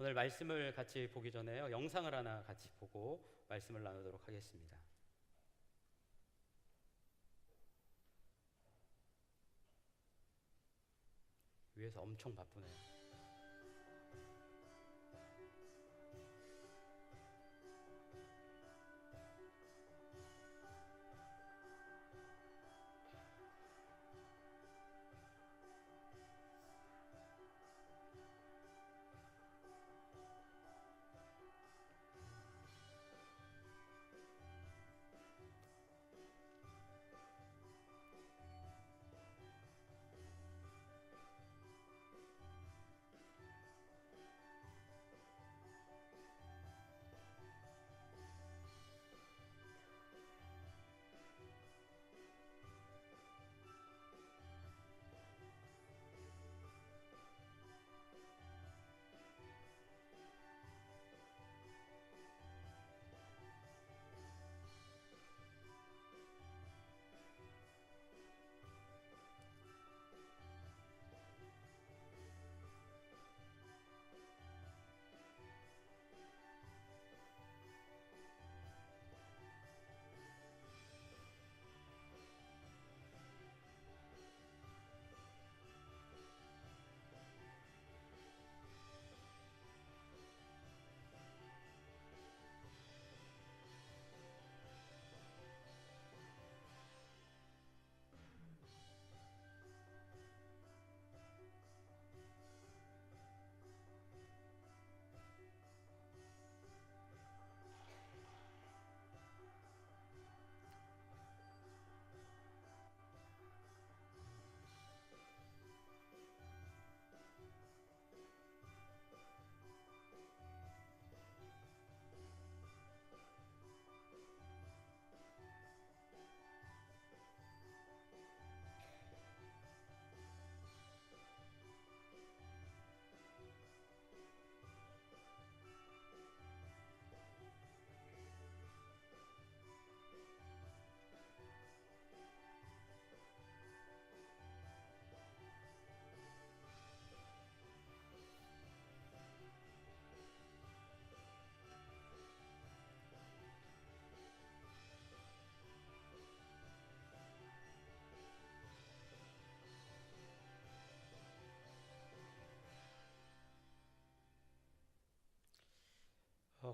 오늘 말씀을 같이 보기 전에요, 영상을 하나 같이 보고 말씀을 나누도록 하겠습니다. 위에서 엄청 바쁘네요.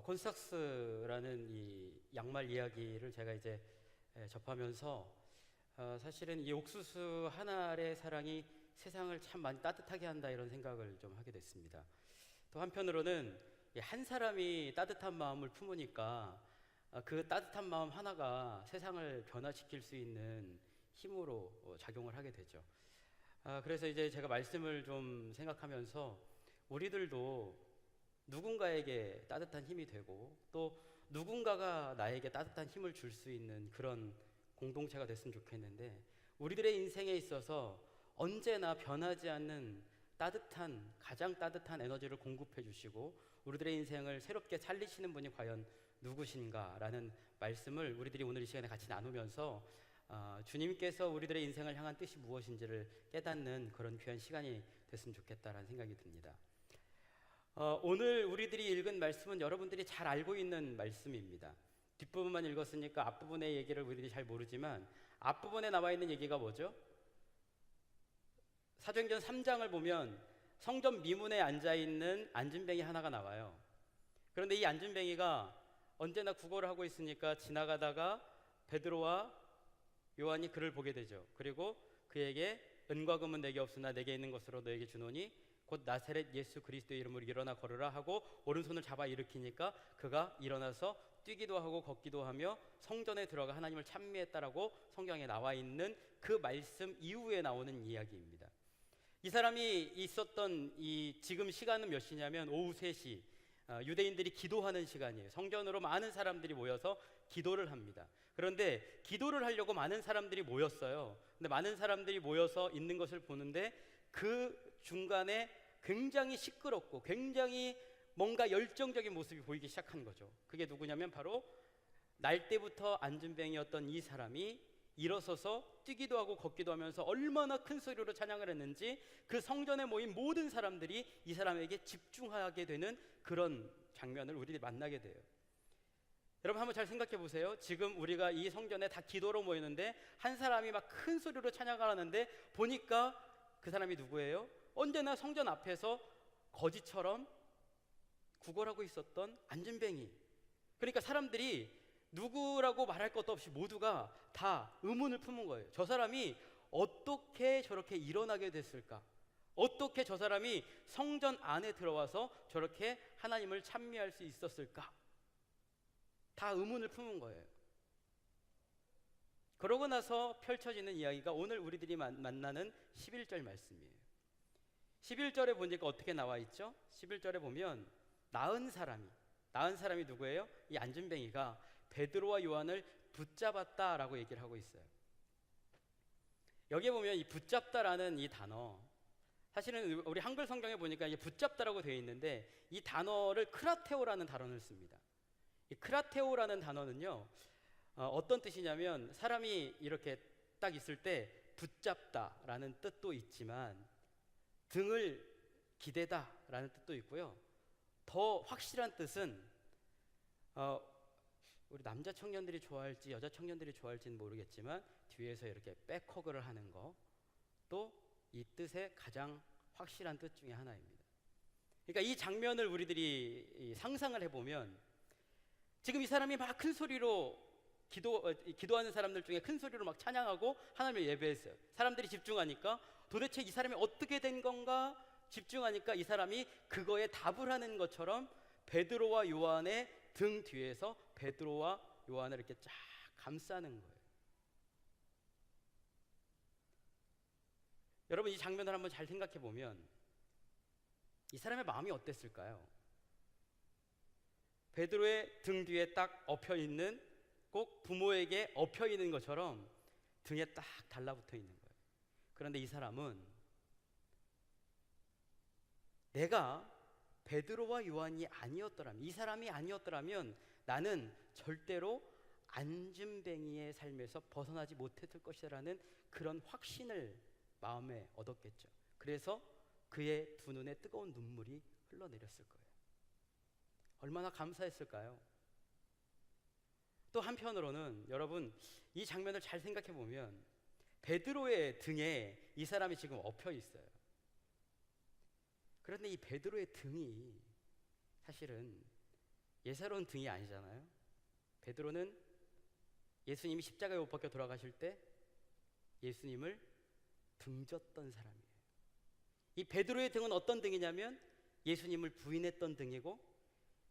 콘스탁스라는 이 양말 이야기를 제가 이제 접하면서 사실은 이 옥수수 한 알의 사랑이 세상을 참 많이 따뜻하게 한다, 이런 생각을 좀 하게 됐습니다. 또 한편으로는 한 사람이 따뜻한 마음을 품으니까 그 따뜻한 마음 하나가 세상을 변화시킬 수 있는 힘으로 작용을 하게 되죠. 그래서 이제 제가 말씀을 좀 생각하면서 우리들도 누군가에게 따뜻한 힘이 되고, 또 누군가가 나에게 따뜻한 힘을 줄 수 있는 그런 공동체가 됐으면 좋겠는데, 우리들의 인생에 있어서 언제나 변하지 않는 따뜻한, 가장 따뜻한 에너지를 공급해 주시고 우리들의 인생을 새롭게 살리시는 분이 과연 누구신가라는 말씀을 우리들이 오늘 이 시간에 같이 나누면서 주님께서 우리들의 인생을 향한 뜻이 무엇인지를 깨닫는 그런 귀한 시간이 됐으면 좋겠다라는 생각이 듭니다. 오늘 우리들이 읽은 말씀은 여러분들이 잘 알고 있는 말씀입니다. 뒷부분만 읽었으니까 앞부분의 얘기를 우리들이 잘 모르지만, 앞부분에 나와 있는 얘기가 뭐죠? 사도행전 3장을 보면 성전 미문에 앉아있는 안진뱅이 하나가 나와요. 그런데 이 안진뱅이가 언제나 구걸을 하고 있으니까 지나가다가 베드로와 요한이 그를 보게 되죠. 그리고 그에게 은과 금은 내게 없으나 내게 있는 것으로 너에게 주노니 곧 나사렛 예수 그리스도의 이름으로 일어나 걸으라 하고 오른손을 잡아 일으키니까 그가 일어나서 뛰기도 하고 걷기도 하며 성전에 들어가 하나님을 찬미했다라고 성경에 나와 있는 그 말씀 이후에 나오는 이야기입니다. 이 사람이 있었던 이 지금 시간은 몇 시냐면 오후 3시, 유대인들이 기도하는 시간이에요. 성전으로 많은 사람들이 모여서 기도를 합니다. 그런데 기도를 하려고 많은 사람들이 모였어요. 근데 많은 사람들이 모여서 있는 것을 보는데 그 중간에 굉장히 시끄럽고 굉장히 뭔가 열정적인 모습이 보이기 시작한 거죠. 그게 누구냐면 바로 날 때부터 안진뱅이였던 이 사람이 일어서서 뛰기도 하고 걷기도 하면서 얼마나 큰 소리로 찬양을 했는지 그 성전에 모인 모든 사람들이 이 사람에게 집중하게 되는 그런 장면을 우리들이 만나게 돼요. 여러분 한번 잘 생각해 보세요. 지금 우리가 이 성전에 다 기도로 모였는데 한 사람이 막 큰 소리로 찬양을 하는데 보니까 그 사람이 누구예요? 언제나 성전 앞에서 거지처럼 구걸하고 있었던 안진뱅이. 그러니까 사람들이 누구라고 말할 것도 없이 모두가 다 의문을 품은 거예요. 저 사람이 어떻게 저렇게 일어나게 됐을까? 어떻게 저 사람이 성전 안에 들어와서 저렇게 하나님을 찬미할 수 있었을까? 다 의문을 품은 거예요. 그러고 나서 펼쳐지는 이야기가 오늘 우리들이 만나는 11절 말씀이에요. 11절에 보니까 어떻게 나와 있죠? 11절에 보면 나은 사람이 누구예요? 이 안진뱅이가 베드로와 요한을 붙잡았다라고 얘기를 하고 있어요. 여기에 보면 이 붙잡다라는 이 단어, 사실은 우리 한글 성경에 보니까 이게 붙잡다라고 되어 있는데 이 단어를 크라테오라는 단어를 씁니다. 이 크라테오라는 단어는요, 어떤 뜻이냐면 사람이 이렇게 딱 있을 때 붙잡다라는 뜻도 있지만 등을 기대다라는 뜻도 있고요. 더 확실한 뜻은 우리 남자 청년들이 좋아할지 여자 청년들이 좋아할지는 모르겠지만 뒤에서 이렇게 백허그를 하는 거, 또 이 뜻의 가장 확실한 뜻 중에 하나입니다. 그러니까 이 장면을 우리들이 상상을 해보면 지금 이 사람이 막 큰 소리로 기도하는 사람들 중에 큰 소리로 막 찬양하고 하나님을 예배했어요. 사람들이 집중하니까 도대체 이 사람이 어떻게 된 건가 집중하니까 이 사람이 그거에 답을 하는 것처럼 베드로와 요한의 등 뒤에서 베드로와 요한을 이렇게 쫙 감싸는 거예요. 여러분 이 장면을 한번 잘 생각해 보면 이 사람의 마음이 어땠을까요? 베드로의 등 뒤에 딱 엎여 있는, 꼭 부모에게 엎여 있는 것처럼 등에 딱 달라붙어 있는 거예요. 그런데 이 사람은 내가 베드로와 요한이 아니었더라면, 이 사람이 아니었더라면 나는 절대로 안진뱅이의 삶에서 벗어나지 못했을 것이라는 그런 확신을 마음에 얻었겠죠. 그래서 그의 두 눈에 뜨거운 눈물이 흘러내렸을 거예요. 얼마나 감사했을까요? 또 한편으로는 여러분 이 장면을 잘 생각해 보면 베드로의 등에 이 사람이 지금 엎여 있어요. 그런데 이 베드로의 등이 사실은 예사로운 등이 아니잖아요. 베드로는 예수님이 십자가에 못 박혀 돌아가실 때 예수님을 등졌던 사람이에요. 이 베드로의 등은 어떤 등이냐면 예수님을 부인했던 등이고,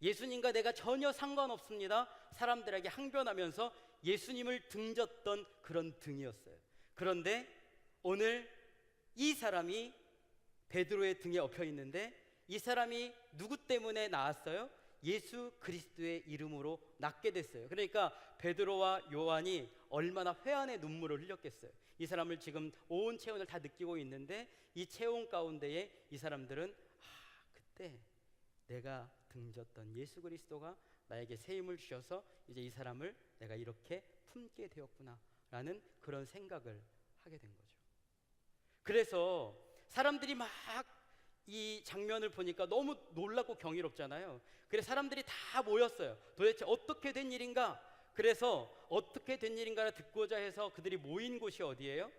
예수님과 내가 전혀 상관없습니다 사람들에게 항변하면서 예수님을 등졌던 그런 등이었어요. 그런데 오늘 이 사람이 베드로의 등에 엎여 있는데 이 사람이 누구 때문에 나았어요? 예수 그리스도의 이름으로 낫게 됐어요. 그러니까 베드로와 요한이 얼마나 회한의 눈물을 흘렸겠어요. 이 사람을 지금 온 체온을 다 느끼고 있는데 이 체온 가운데에 이 사람들은 그때 내가 등졌던 예수 그리스도가 나에게 새 힘을 주셔서 이제 이 사람을 내가 이렇게 품게 되었구나 라는 그런 생각을 하게 된 거죠. 그래서 사람들이 막 이 장면을 보니까 너무 놀랍고 경이롭잖아요. 그래서 사람들이 다 모였어요. 도대체 어떻게 된 일인가? 그래서 어떻게 된 일인가를 듣고자 해서 그들이 모인 곳이 어디예요?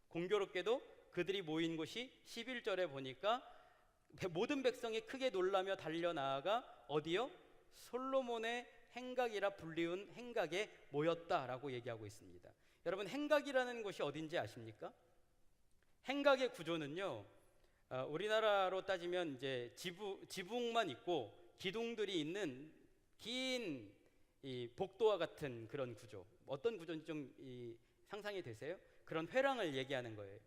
공교롭게도 그들이 모인 곳이 11절에 보니까 모든 백성이 크게 놀라며 달려나아가 어디요? 솔로몬의 행각이라 불리운 행각에 모였다라고 얘기하고 있습니다. 여러분 행각이라는 곳이 어딘지 아십니까? 행각의 구조는요, 우리나라로 따지면 이제 지붕만 있고 기둥들이 있는 긴 이 복도와 같은 그런 구조. 어떤 구조인지 좀 상상이 되세요? 그런 회랑을 얘기하는 거예요.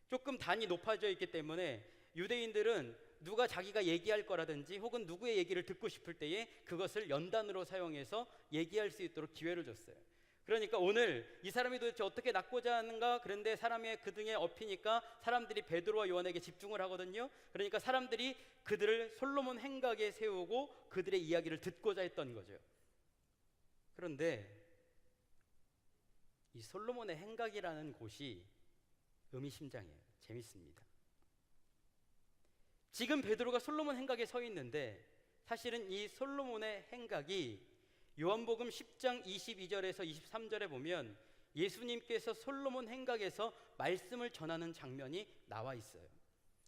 조금 단이 높아져 있기 때문에 유대인들은 누가 자기가 얘기할 거라든지 혹은 누구의 얘기를 듣고 싶을 때에 그것을 연단으로 사용해서 얘기할 수 있도록 기회를 줬어요. 그러니까 오늘 이 사람이 도대체 어떻게 낫고자 하는가? 그런데 사람의 그 등에 엎이니까 사람들이 베드로와 요한에게 집중을 하거든요. 그러니까 사람들이 그들을 솔로몬 행각에 세우고 그들의 이야기를 듣고자 했던 거죠. 그런데 이 솔로몬의 행각이라는 곳이 의미심장해요. 재밌습니다. 지금 베드로가 솔로몬 행각에 서 있는데 사실은 이 솔로몬의 행각이 요한복음 10장 22절에서 23절에 보면 예수님께서 솔로몬 행각에서 말씀을 전하는 장면이 나와 있어요.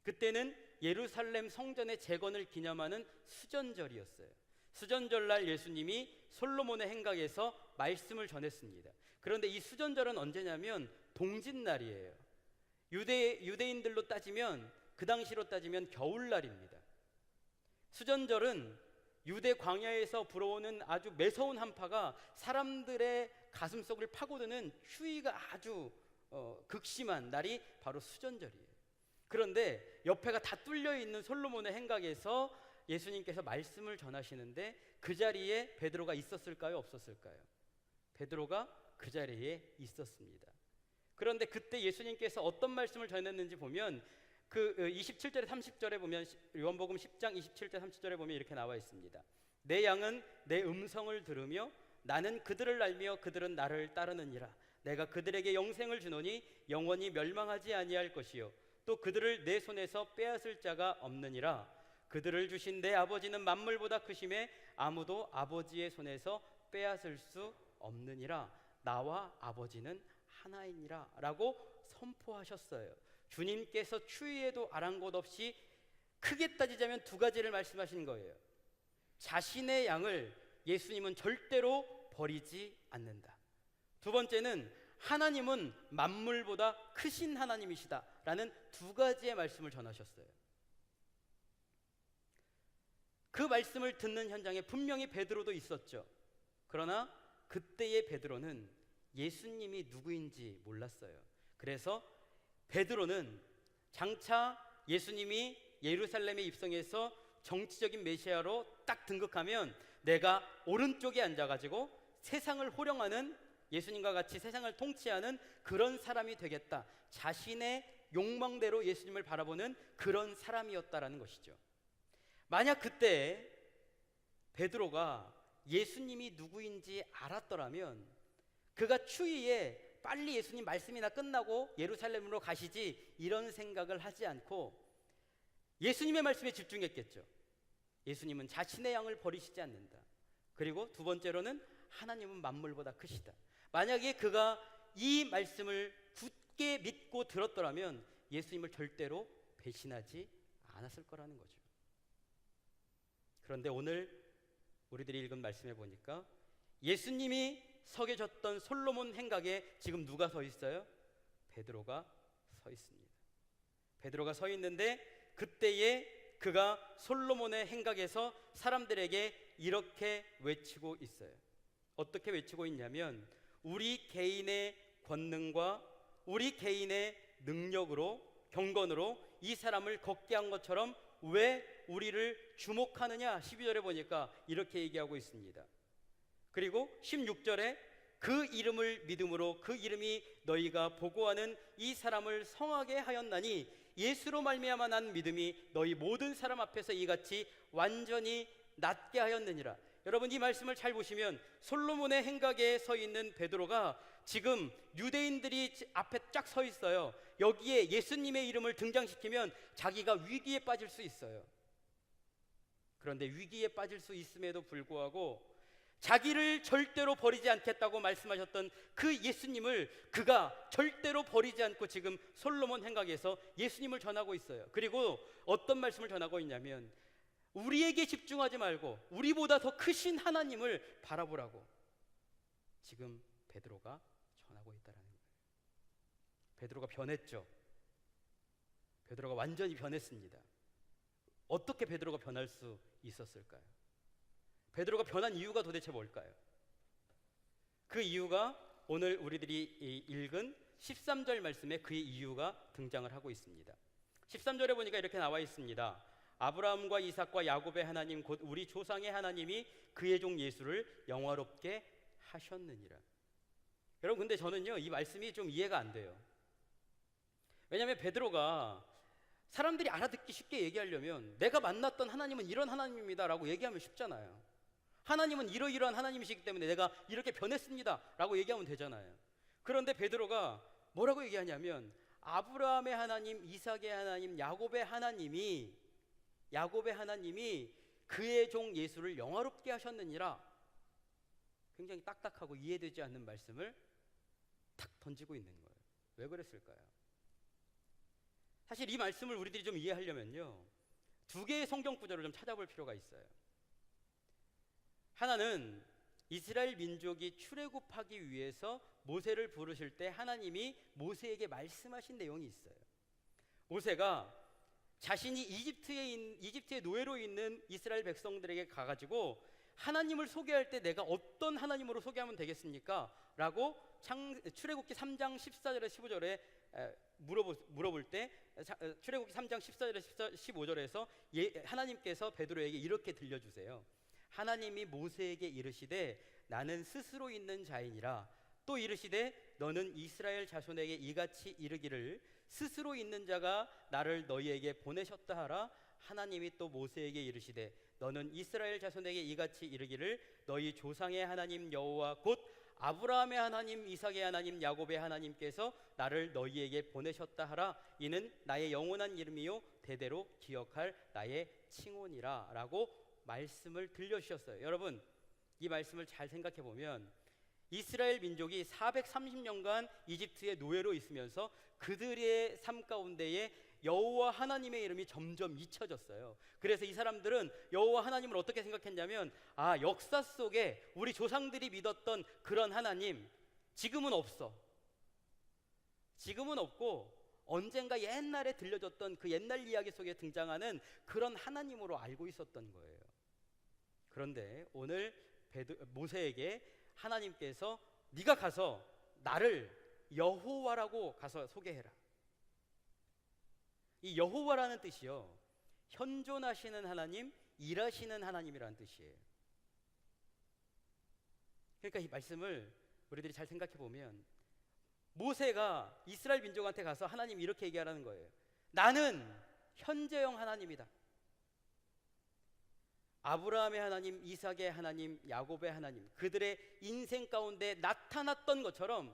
그때는 예루살렘 성전의 재건을 기념하는 수전절이었어요. 수전절날 예수님이 솔로몬의 행각에서 말씀을 전했습니다. 그런데 이 수전절은 언제냐면 동짓날이에요. 유대인들로 따지면, 그 당시로 따지면 겨울날입니다. 수전절은 유대 광야에서 불어오는 아주 매서운 한파가 사람들의 가슴속을 파고드는 추위가 아주 극심한 날이 바로 수전절이에요. 그런데 옆에가 다 뚫려 있는 솔로몬의 행각에서 예수님께서 말씀을 전하시는데 그 자리에 베드로가 있었을까요? 없었을까요? 베드로가 그 자리에 있었습니다. 그런데 그때 예수님께서 어떤 말씀을 전했는지 보면 그 27절에 30절에 보면, 요한복음 10장 27절 30절에 보면 이렇게 나와 있습니다. 내 양은 내 음성을 들으며 나는 그들을 알며 그들은 나를 따르느니라. 내가 그들에게 영생을 주노니 영원히 멸망하지 아니할 것이요 또 그들을 내 손에서 빼앗을 자가 없느니라. 그들을 주신 내 아버지는 만물보다 크심에 아무도 아버지의 손에서 빼앗을 수 없느니라. 나와 아버지는 하나이니라 라고 선포하셨어요. 주님께서 추위에도 아랑곳 없이 크게 따지자면 두 가지를 말씀하신 거예요. 자신의 양을 예수님은 절대로 버리지 않는다. 두 번째는 하나님은 만물보다 크신 하나님이시다 라는 두 가지의 말씀을 전하셨어요. 그 말씀을 듣는 현장에 분명히 베드로도 있었죠. 그러나 그때의 베드로는 예수님이 누구인지 몰랐어요. 그래서 베드로는 장차 예수님이 예루살렘에 입성해서 정치적인 메시아로 딱 등극하면 내가 오른쪽에 앉아가지고 세상을 호령하는, 예수님과 같이 세상을 통치하는 그런 사람이 되겠다, 자신의 욕망대로 예수님을 바라보는 그런 사람이었다라는 것이죠. 만약 그때 베드로가 예수님이 누구인지 알았더라면 그가 추위에 빨리 예수님 말씀이나 끝나고 예루살렘으로 가시지 이런 생각을 하지 않고 예수님의 말씀에 집중했겠죠. 예수님은 자신의 양을 버리시지 않는다. 그리고 두 번째로는 하나님은 만물보다 크시다. 만약에 그가 이 말씀을 굳게 믿고 들었더라면 예수님을 절대로 배신하지 않았을 거라는 거죠. 그런데 오늘 우리들이 읽은 말씀에 보니까 예수님이 서 계셨던 솔로몬 행각에 지금 누가 서 있어요? 베드로가 서 있습니다. 베드로가 서 있는데 그때에 그가 솔로몬의 행각에서 사람들에게 이렇게 외치고 있어요. 어떻게 외치고 있냐면 우리 개인의 권능과 우리 개인의 능력으로, 경건으로 이 사람을 걷게 한 것처럼 왜 우리를 주목하느냐. 12절에 보니까 이렇게 얘기하고 있습니다. 그리고 16절에 그 이름을 믿음으로 그 이름이 너희가 보고하는 이 사람을 성하게 하였나니 예수로 말미암아 난 믿음이 너희 모든 사람 앞에서 이같이 완전히 낫게 하였느니라. 여러분, 이 말씀을 잘 보시면 솔로몬의 행각에 서 있는 베드로가 지금 유대인들이 앞에 쫙 서 있어요. 여기에 예수님의 이름을 등장시키면 자기가 위기에 빠질 수 있어요. 그런데 위기에 빠질 수 있음에도 불구하고 자기를 절대로 버리지 않겠다고 말씀하셨던 그 예수님을 그가 절대로 버리지 않고 지금 솔로몬 행각에서 예수님을 전하고 있어요. 그리고 어떤 말씀을 전하고 있냐면 우리에게 집중하지 말고 우리보다 더 크신 하나님을 바라보라고 지금 베드로가 전하고 있다는 거예요. 베드로가 변했죠. 베드로가 완전히 변했습니다. 어떻게 베드로가 변할 수 있었을까요? 베드로가 변한 이유가 도대체 뭘까요? 그 이유가 오늘 우리들이 읽은 13절 말씀에 그의 이유가 등장을 하고 있습니다. 13절에 보니까 이렇게 나와 있습니다. 아브라함과 이삭과 야곱의 하나님 곧 우리 조상의 하나님이 그의 종 예수를 영화롭게 하셨느니라. 여러분, 근데 저는요 이 말씀이 좀 이해가 안 돼요. 왜냐하면 베드로가 사람들이 알아듣기 쉽게 얘기하려면 내가 만났던 하나님은 이런 하나님입니다 라고 얘기하면 쉽잖아요. 하나님은 이러이러한 하나님이시기 때문에 내가 이렇게 변했습니다 라고 얘기하면 되잖아요. 그런데 베드로가 뭐라고 얘기하냐면 아브라함의 하나님, 이삭의 하나님, 야곱의 하나님이 그의 종 예수를 영화롭게 하셨느니라. 굉장히 딱딱하고 이해되지 않는 말씀을 탁 던지고 있는 거예요. 왜 그랬을까요? 사실 이 말씀을 우리들이 좀 이해하려면요, 두 개의 성경 구절을 좀 찾아볼 필요가 있어요. 하나는 이스라엘 민족이 출애굽하기 위해서 모세를 부르실 때 하나님이 모세에게 말씀하신 내용이 있어요. 모세가 자신이 이집트의 노예로 있는 이스라엘 백성들에게 가가지고 하나님을 소개할 때 내가 어떤 하나님으로 소개하면 되겠습니까? 라고 출애굽기 3장 14절에 15절에 물어볼 때 출애굽기 3장 14절에 15절에서 하나님께서 베드로에게 이렇게 들려주세요. 하나님이 모세에게 이르시되 나는 스스로 있는 자이니라. 또 이르시되 너는 이스라엘 자손에게 이같이 이르기를 스스로 있는 자가 나를 너희에게 보내셨다 하라. 하나님이 또 모세에게 이르시되 너는 이스라엘 자손에게 이같이 이르기를 너희 조상의 하나님 여호와 곧 아브라함의 하나님, 이삭의 하나님, 야곱의 하나님께서 나를 너희에게 보내셨다 하라. 이는 나의 영원한 이름이요 대대로 기억할 나의 칭혼이라 라고 말씀을 들려주셨어요. 여러분, 이 말씀을 잘 생각해 보면 이스라엘 민족이 430년간 이집트의 노예로 있으면서 그들의 삶 가운데에 여호와 하나님의 이름이 점점 잊혀졌어요. 그래서 이 사람들은 여호와 하나님을 어떻게 생각했냐면 역사 속에 우리 조상들이 믿었던 그런 하나님 지금은 없어. 지금은 없고 언젠가 옛날에 들려줬던 그 옛날 이야기 속에 등장하는 그런 하나님으로 알고 있었던 거예요. 그런데 오늘 모세에게 하나님께서 네가 가서 나를 여호와라고 가서 소개해라. 이 여호와라는 뜻이요, 현존하시는 하나님, 일하시는 하나님이라는 뜻이에요. 그러니까 이 말씀을 우리들이 잘 생각해 보면 모세가 이스라엘 민족한테 가서 하나님 이렇게 얘기하라는 거예요. 나는 현재형 하나님이다. 아브라함의 하나님, 이삭의 하나님, 야곱의 하나님, 그들의 인생 가운데 나타났던 것처럼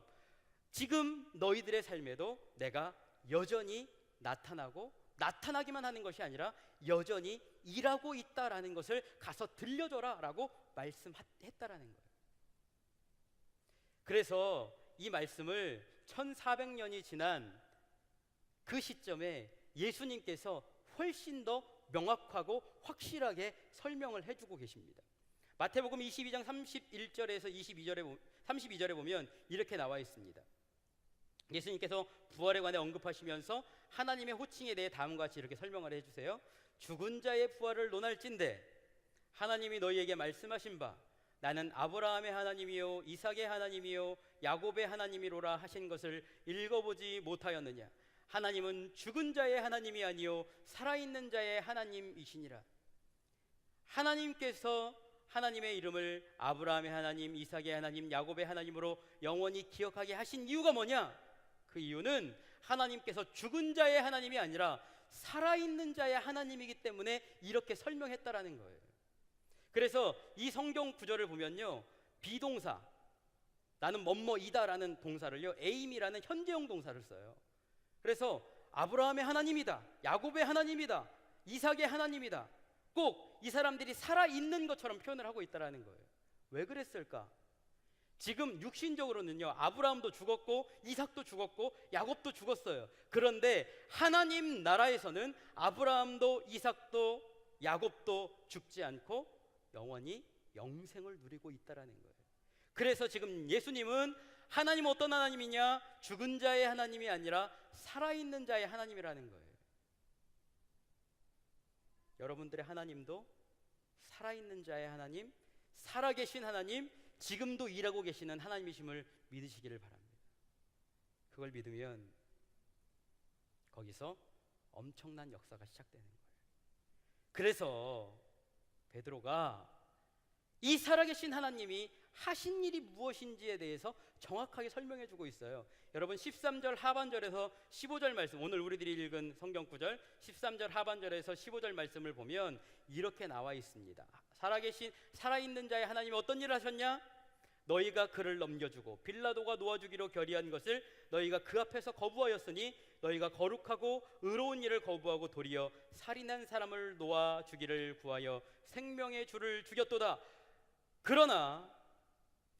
지금 너희들의 삶에도 내가 여전히 나타나고 나타나기만 하는 것이 아니라 여전히 일하고 있다라는 것을 가서 들려줘라 라고 말씀했다라는 거예요. 그래서 이 말씀을 1400년이 지난 그 시점에 예수님께서 훨씬 더 명확하고 확실하게 설명을 해주고 계십니다. 마태복음 22장 31절에서 32절에 보면 이렇게 나와 있습니다. 예수님께서 부활에 관해 언급하시면서 하나님의 호칭에 대해 다음과 같이 이렇게 설명을 해주세요. 죽은 자의 부활을 논할진대 하나님이 너희에게 말씀하신 바 나는 아브라함의 하나님이요 이삭의 하나님이요 야곱의 하나님이로라 하신 것을 읽어보지 못하였느냐. 하나님은 죽은 자의 하나님이 아니요 살아있는 자의 하나님이시니라. 하나님께서 하나님의 이름을 아브라함의 하나님, 이삭의 하나님, 야곱의 하나님으로 영원히 기억하게 하신 이유가 뭐냐? 그 이유는 하나님께서 죽은 자의 하나님이 아니라 살아있는 자의 하나님이기 때문에 이렇게 설명했다라는 거예요. 그래서 이 성경 구절을 보면요, 비동사 나는 뭐뭐이다라는 동사를요 에임이라는 현재형 동사를 써요. 그래서 아브라함의 하나님이다, 야곱의 하나님이다, 이삭의 하나님이다, 꼭 이 사람들이 살아있는 것처럼 표현을 하고 있다라는 거예요. 왜 그랬을까? 지금 육신적으로는요 아브라함도 죽었고 이삭도 죽었고 야곱도 죽었어요. 그런데 하나님 나라에서는 아브라함도 이삭도 야곱도 죽지 않고 영원히 영생을 누리고 있다라는 거예요. 그래서 지금 예수님은 하나님은 어떤 하나님이냐? 죽은 자의 하나님이 아니라 살아있는 자의 하나님이라는 거예요. 여러분들의 하나님도 살아있는 자의 하나님, 살아계신 하나님, 지금도 일하고 계시는 하나님이심을 믿으시기를 바랍니다. 그걸 믿으면 거기서 엄청난 역사가 시작되는 거예요. 그래서 베드로가 이 살아계신 하나님이 하신 일이 무엇인지에 대해서 정확하게 설명해 주고 있어요. 여러분 13절 하반절에서 15절 말씀, 오늘 우리들이 읽은 성경 구절 13절 하반절에서 15절 말씀을 보면 이렇게 나와 있습니다. 살아있는 자의 하나님이 어떤 일을 하셨냐? 너희가 그를 넘겨주고 빌라도가 놓아주기로 결의한 것을 너희가 그 앞에서 거부하였으니 너희가 거룩하고 의로운 일을 거부하고 도리어 살인한 사람을 놓아주기를 구하여 생명의 주를 죽였도다. 그러나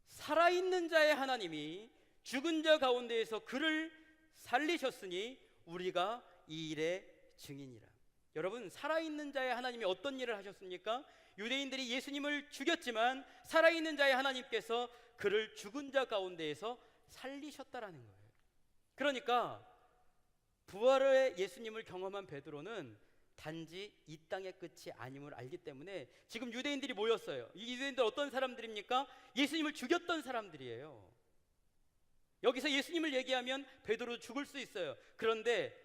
살아있는 자의 하나님이 죽은 자 가운데에서 그를 살리셨으니 우리가 이 일의 증인이라. 여러분, 살아있는 자의 하나님이 어떤 일을 하셨습니까? 유대인들이 예수님을 죽였지만 살아있는 자의 하나님께서 그를 죽은 자 가운데에서 살리셨다라는 거예요. 그러니까 부활의 예수님을 경험한 베드로는 단지 이 땅의 끝이 아님을 알기 때문에 지금 유대인들이 모였어요. 이 유대인들 어떤 사람들입니까? 예수님을 죽였던 사람들이에요. 여기서 예수님을 얘기하면 베드로 죽을 수 있어요. 그런데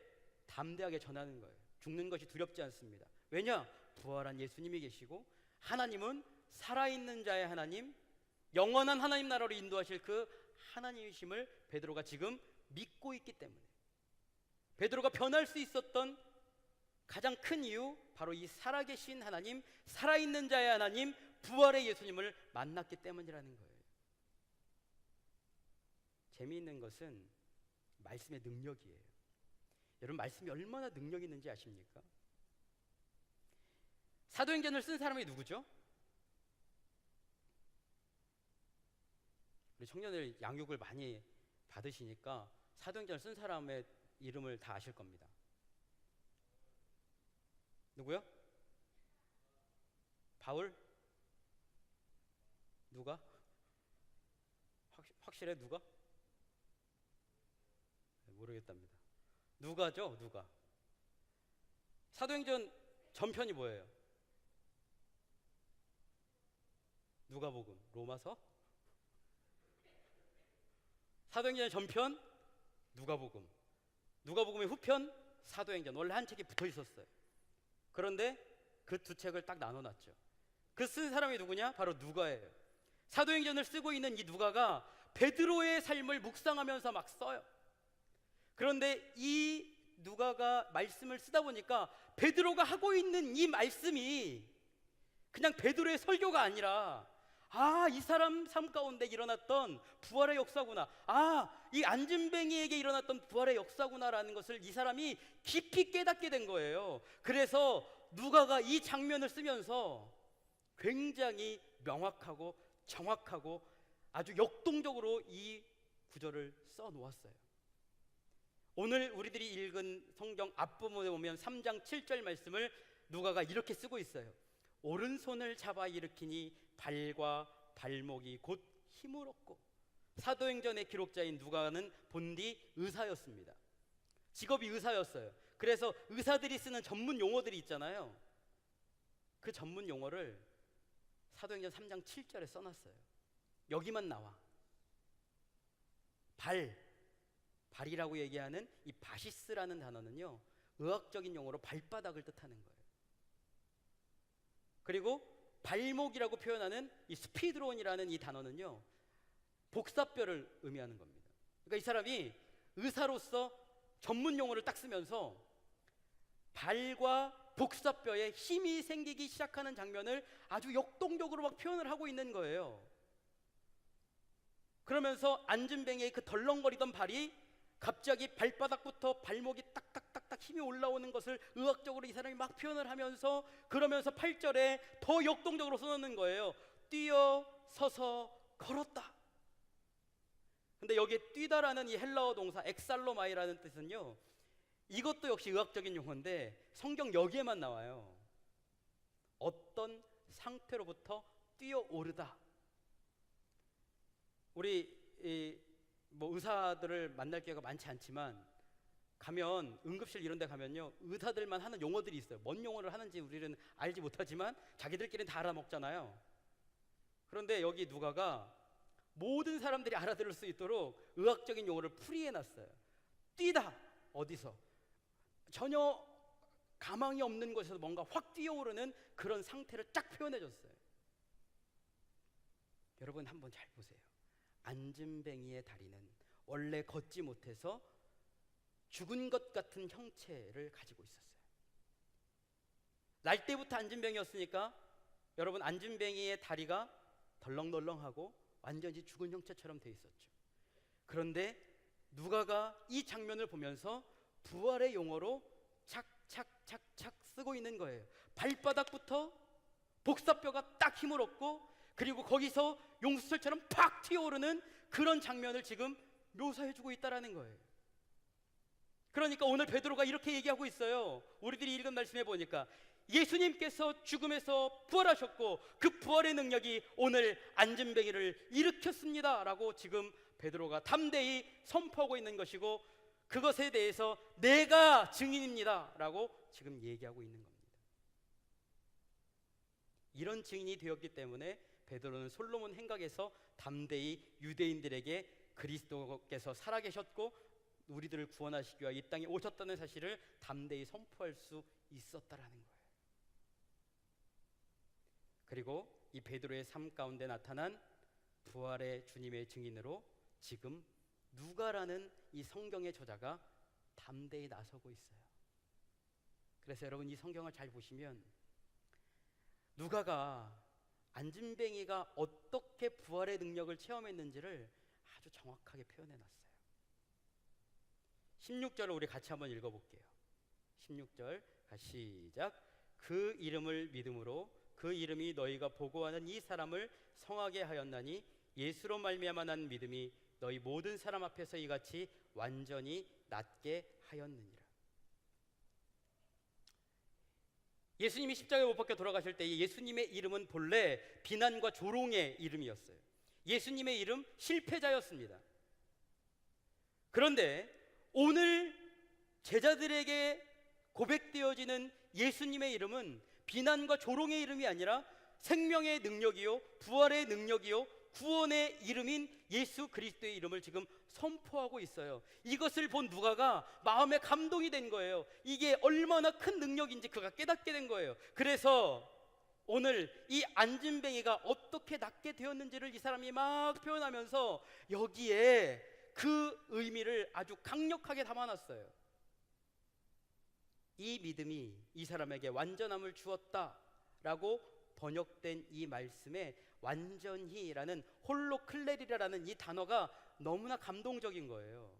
담대하게 전하는 거예요. 죽는 것이 두렵지 않습니다. 왜냐? 부활한 예수님이 계시고 하나님은 살아있는 자의 하나님, 영원한 하나님 나라로 인도하실 그 하나님이심을 베드로가 지금 믿고 있기 때문에 베드로가 변할 수 있었던 가장 큰 이유, 바로 이 살아계신 하나님, 살아있는 자의 하나님, 부활의 예수님을 만났기 때문이라는 거예요. 재미있는 것은 말씀의 능력이에요. 여러분, 말씀이 얼마나 능력 있는지 아십니까? 사도행전을 쓴 사람이 누구죠? 우리 청년들 양육을 많이 받으시니까 사도행전을 쓴 사람의 이름을 다 아실 겁니다. 누구요? 바울? 누가? 확실해? 누가? 모르겠답니다. 누가죠? 누가? 사도행전 전편이 뭐예요? 누가복음, 로마서? 사도행전의 전편 누가복음, 누가복음의 후편 사도행전. 원래 한 책이 붙어 있었어요. 그런데 그 두 책을 딱 나눠놨죠. 그 쓴 사람이 누구냐? 바로 누가예요. 사도행전을 쓰고 있는 이 누가가 베드로의 삶을 묵상하면서 막 써요. 그런데 이 누가가 말씀을 쓰다 보니까 베드로가 하고 있는 이 말씀이 그냥 베드로의 설교가 아니라, 이 사람 삶 가운데 일어났던 부활의 역사구나, 이 안진뱅이에게 일어났던 부활의 역사구나라는 것을 이 사람이 깊이 깨닫게 된 거예요. 그래서 누가가 이 장면을 쓰면서 굉장히 명확하고 정확하고 아주 역동적으로 이 구절을 써 놓았어요. 오늘 우리들이 읽은 성경 앞부분에 보면 3장 7절 말씀을 누가가 이렇게 쓰고 있어요. 오른손을 잡아 일으키니 발과 발목이 곧 힘을 얻고. 사도행전의 기록자인 누가는 본디 의사였습니다. 직업이 의사였어요. 그래서 의사들이 쓰는 전문 용어들이 있잖아요. 그 전문 용어를 사도행전 3장 7절에 써놨어요. 여기만 나와. 발이라고 얘기하는 이 바시스라는 단어는요, 의학적인 용어로 발바닥을 뜻하는 거예요. 그리고 발목이라고 표현하는 이 스피드론이라는 이 단어는요, 복사뼈를 의미하는 겁니다. 그러니까 이 사람이 의사로서 전문 용어를 딱 쓰면서 발과 복사뼈에 힘이 생기기 시작하는 장면을 아주 역동적으로 막 표현을 하고 있는 거예요. 그러면서 안진뱅이의 그 덜렁거리던 발이 갑자기 발바닥부터 발목이 딱딱딱딱 힘이 올라오는 것을 의학적으로 이 사람이 막 표현을 하면서, 그러면서 8절에 더 역동적으로 써놓는 거예요. 뛰어 서서 걸었다. 근데 여기에 뛰다라는 이 헬라어 동사 엑살로마이라는 뜻은요, 이것도 역시 의학적인 용어인데 성경 여기에만 나와요. 어떤 상태로부터 뛰어오르다. 우리 의사들을 만날 기회가 많지 않지만 가면, 응급실 이런 데 가면요, 의사들만 하는 용어들이 있어요. 뭔 용어를 하는지 우리는 알지 못하지만 자기들끼리는 다 알아먹잖아요. 그런데 여기 누가가 모든 사람들이 알아들을 수 있도록 의학적인 용어를 풀이해놨어요. 뛰다. 어디서? 전혀 가망이 없는 곳에서 뭔가 확 뛰어오르는 그런 상태를 쫙 표현해줬어요. 여러분 한번 잘 보세요. 안진뱅이의 다리는 원래 걷지 못해서 죽은 것 같은 형체를 가지고 있었어요. 날 때부터 안진뱅이였으니까 여러분, 안진뱅이의 다리가 덜렁덜렁하고 완전히 죽은 형체처럼 돼 있었죠. 그런데 누가가 이 장면을 보면서 부활의 용어로 착착착착 쓰고 있는 거예요. 발바닥부터 복사뼈가 딱 힘을 얻고, 그리고 거기서 용수철처럼 팍 튀어오르는 그런 장면을 지금 묘사해주고 있다라는 거예요. 그러니까 오늘 베드로가 이렇게 얘기하고 있어요. 우리들이 읽은 말씀해 보니까 예수님께서 죽음에서 부활하셨고 그 부활의 능력이 오늘 안진뱅이를 일으켰습니다 라고 지금 베드로가 담대히 선포하고 있는 것이고, 그것에 대해서 내가 증인입니다 라고 지금 얘기하고 있는 겁니다. 이런 증인이 되었기 때문에 베드로는 솔로몬 행각에서 담대히 유대인들에게 그리스도께서 살아계셨고 우리들을 구원하시기 위해 이 땅에 오셨다는 사실을 담대히 선포할 수 있었다라는 거예요. 그리고 이 베드로의 삶 가운데 나타난 부활의 주님의 증인으로 지금 누가라는 이 성경의 저자가 담대히 나서고 있어요. 그래서 여러분 이 성경을 잘 보시면 누가가 안진뱅이가 어떻게 부활의 능력을 체험했는지를 아주 정확하게 표현해놨어요. 16절을 우리 같이 한번 읽어볼게요. 16절 시작. 그 이름을 믿음으로 그 이름이 너희가 보고하는 이 사람을 성하게 하였나니 예수로 말미암아 난 믿음이 너희 모든 사람 앞에서 이같이 완전히 낫게 하였느니라. 예수님이 십자가에 못 박혀 돌아가실 때 예수님의 이름은 본래 비난과 조롱의 이름이었어요. 예수님의 이름 실패자였습니다. 그런데 오늘 제자들에게 고백되어지는 예수님의 이름은 비난과 조롱의 이름이 아니라 생명의 능력이요, 부활의 능력이요, 구원의 이름인 예수 그리스도의 이름을 지금 선포하고 있어요. 이것을 본 누가가 마음에 감동이 된 거예요. 이게 얼마나 큰 능력인지 그가 깨닫게 된 거예요. 그래서 오늘 이 안진뱅이가 어떻게 낫게 되었는지를 이 사람이 막 표현하면서 여기에 그 의미를 아주 강력하게 담아놨어요. 이 믿음이 이 사람에게 완전함을 주었다라고 번역된 이 말씀에 완전히라는 홀로클레리라는 이 단어가 너무나 감동적인 거예요.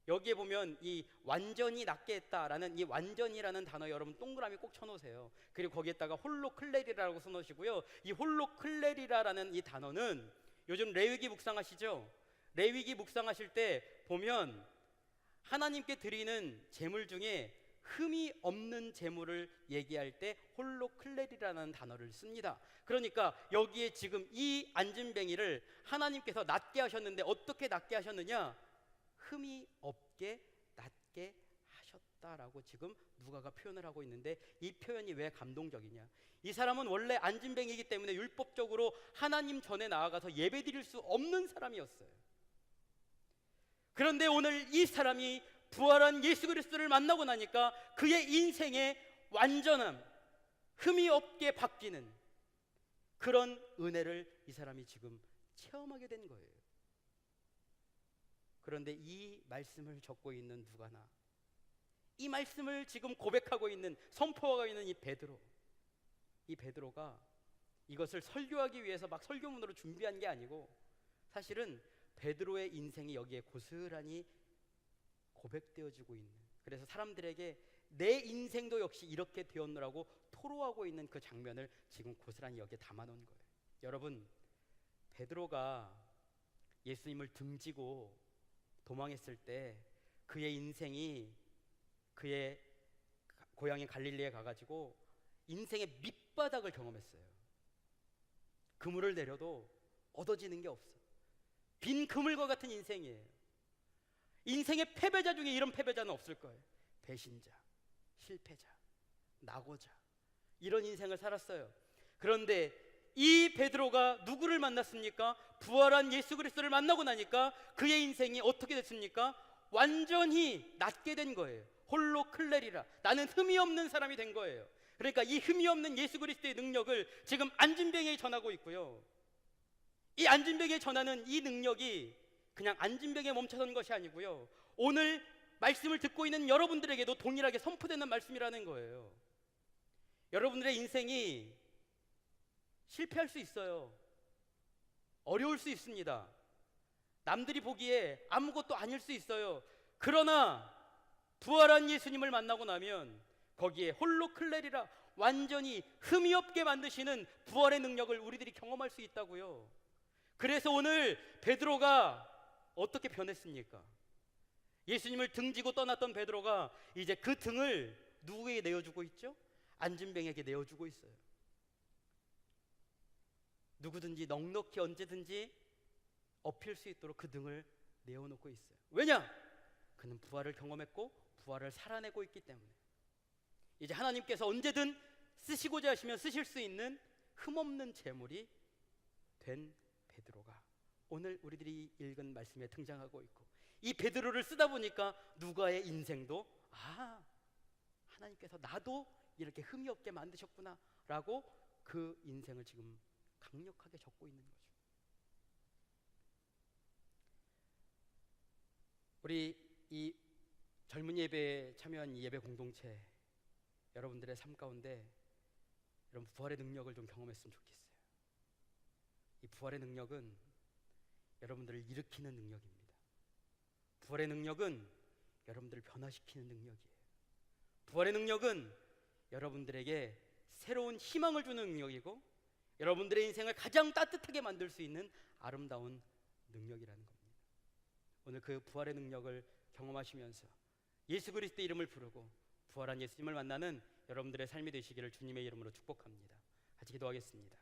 여기에 보면 이 완전히 낫게 했다라는 이 완전히라는 단어 여러분 동그라미 꼭 쳐놓으세요. 그리고 거기에다가 홀로클레리라고 써놓으시고요. 이 홀로클레리라는 이 단어는 요즘 레위기 묵상하시죠? 레위기 묵상하실 때 보면 하나님께 드리는 제물 중에 흠이 없는 제물을 얘기할 때 홀로클레리라는 단어를 씁니다. 그러니까 여기에 지금 이 안진뱅이를 하나님께서 낫게 하셨는데 어떻게 낫게 하셨느냐? 흠이 없게 낫게 하셨다라고 지금 누가가 표현을 하고 있는데, 이 표현이 왜 감동적이냐? 이 사람은 원래 안진뱅이이기 때문에 율법적으로 하나님 전에 나아가서 예배 드릴 수 없는 사람이었어요. 그런데 오늘 이 사람이 부활한 예수 그리스도를 만나고 나니까 그의 인생의 완전함, 흠이 없게 바뀌는 그런 은혜를 이 사람이 지금 체험하게 된 거예요. 그런데 이 말씀을 적고 있는 누가나, 이 말씀을 지금 고백하고 있는, 선포하고 있는 이 베드로가 이것을 설교하기 위해서 막 설교문으로 준비한 게 아니고 사실은 베드로의 인생이 여기에 고스란히 고백되어지고 있는, 그래서 사람들에게 내 인생도 역시 이렇게 되었노라고 토로하고 있는 그 장면을 지금 고스란히 여기에 담아놓은 거예요. 여러분, 베드로가 예수님을 등지고 도망했을 때 그의 인생이 그의 고향인 갈릴리에 가가지고 인생의 밑바닥을 경험했어요. 그물을 내려도 얻어지는 게 없어. 빈 그물과 같은 인생이에요. 인생의 패배자 중에 이런 패배자는 없을 거예요. 배신자, 실패자, 낙오자, 이런 인생을 살았어요. 그런데 이 베드로가 누구를 만났습니까? 부활한 예수 그리스도를 만나고 나니까 그의 인생이 어떻게 됐습니까? 완전히 낫게 된 거예요. 홀로 클레리라, 나는 흠이 없는 사람이 된 거예요. 그러니까 이 흠이 없는 예수 그리스도의 능력을 지금 안진뱅이에 전하고 있고요. 이 안진뱅이에 전하는 이 능력이 그냥 안진뱅이에 멈춰선 것이 아니고요, 오늘 말씀을 듣고 있는 여러분들에게도 동일하게 선포되는 말씀이라는 거예요. 여러분들의 인생이 실패할 수 있어요. 어려울 수 있습니다. 남들이 보기에 아무것도 아닐 수 있어요. 그러나 부활한 예수님을 만나고 나면 거기에 홀로 클레리라 완전히 흠이 없게 만드시는 부활의 능력을 우리들이 경험할 수 있다고요. 그래서 오늘 베드로가 어떻게 변했습니까? 예수님을 등지고 떠났던 베드로가 이제 그 등을 누구에게 내어주고 있죠? 안진뱅에게 내어주고 있어요. 누구든지 넉넉히 언제든지 업힐 수 있도록 그 등을 내어놓고 있어요. 왜냐? 그는 부활을 경험했고 부활을 살아내고 있기 때문에. 이제 하나님께서 언제든 쓰시고자 하시면 쓰실 수 있는 흠없는 제물이 된 베드로가 오늘 우리들이 읽은 말씀에 등장하고 있고, 이 베드로를 쓰다 보니까 누가의 인생도 하나님께서 나도 이렇게 흠이 없게 만드셨구나 라고 그 인생을 지금 강력하게 적고 있는 거죠. 우리 이 젊은 예배에 참여한 이 예배 공동체 여러분들의 삶 가운데 여러분 부활의 능력을 좀 경험했으면 좋겠어요. 이 부활의 능력은 여러분들을 일으키는 능력입니다. 부활의 능력은 여러분들을 변화시키는 능력이에요. 부활의 능력은 여러분들에게 새로운 희망을 주는 능력이고 여러분들의 인생을 가장 따뜻하게 만들 수 있는 아름다운 능력이라는 겁니다. 오늘 그 부활의 능력을 경험하시면서 예수 그리스도의 이름을 부르고 부활한 예수님을 만나는 여러분들의 삶이 되시기를 주님의 이름으로 축복합니다. 같이 기도하겠습니다.